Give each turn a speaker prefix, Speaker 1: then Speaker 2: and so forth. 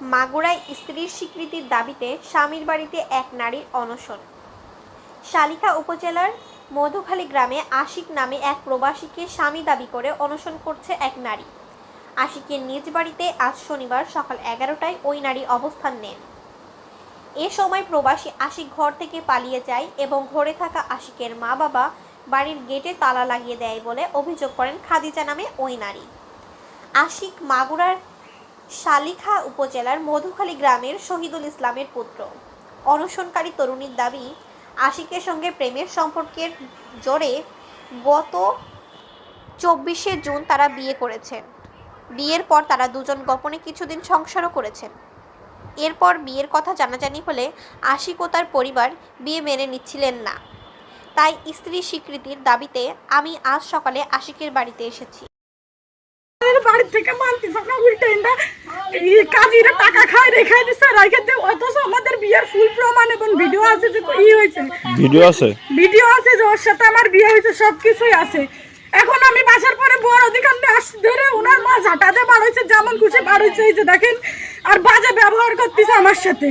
Speaker 1: মাগুরায় স্ত্রীর স্বীকৃতির দাবিতে স্বামীর বাড়িতে এক নারীর অনশন। শালিখা উপজেলার মধুখালী গ্রামে আশিক নামে এক প্রবাসীকে স্বামী দাবি করে অনশন করছে এক নারী। আশিকের নিজ বাড়িতে আজ শনিবার সকাল 11টায় ওই নারী অবস্থান নেন। এ সময় প্রবাসী আশিক ঘর থেকে পালিয়ে যায় এবং ঘরে থাকা আশিকের মা বাবা বাড়ির গেটে তালা লাগিয়ে দেয় বলে অভিযোগ করেন খাদিজা নামে ওই নারী। আশিক মাগুরার শালিখা উপজেলার মধুখালী গ্রামের শহীদুল ইসলামের পুত্র। অনশনকারী তরুণীর দাবি, আশিকের সঙ্গে প্রেমের সম্পর্কের জোরে গত 24শে জুন তারা বিয়ে করেছেন। বিয়ের পর তারা দুজন গোপনে কিছুদিন সংসারও করেছেন। এরপর বিয়ের কথা জানাজানি হলে আশিক ও তার পরিবার বিয়ে মেনে নিচ্ছিলেন না। তাই স্ত্রীর স্বীকৃতির দাবিতে আমি আজ সকালে আশিকের বাড়িতে এসেছি।
Speaker 2: বাড়ি থেকে মানতেছে না, উল্টেটা কাজীরা টাকা খায় রেখে দিচ্ছে, রেখে দিয়ে অথচ আমাদের বিয়ের ফুল প্রমাণ এবং ভিডিও আছে যে হয়েছে, ভিডিও আছে যে ওর সাথে আমার বিয়ে হয়েছে, সবকিছুই আছে। এখন আমি বাসার পরে বড় অধিকারে আসছি ধরে ওনার মা ঝাঁটাতে বার হয়েছে, যেমন খুশি বার হয়েছে, এই যে দেখেন, আর বাজে ব্যবহার করতেছে আমার সাথে।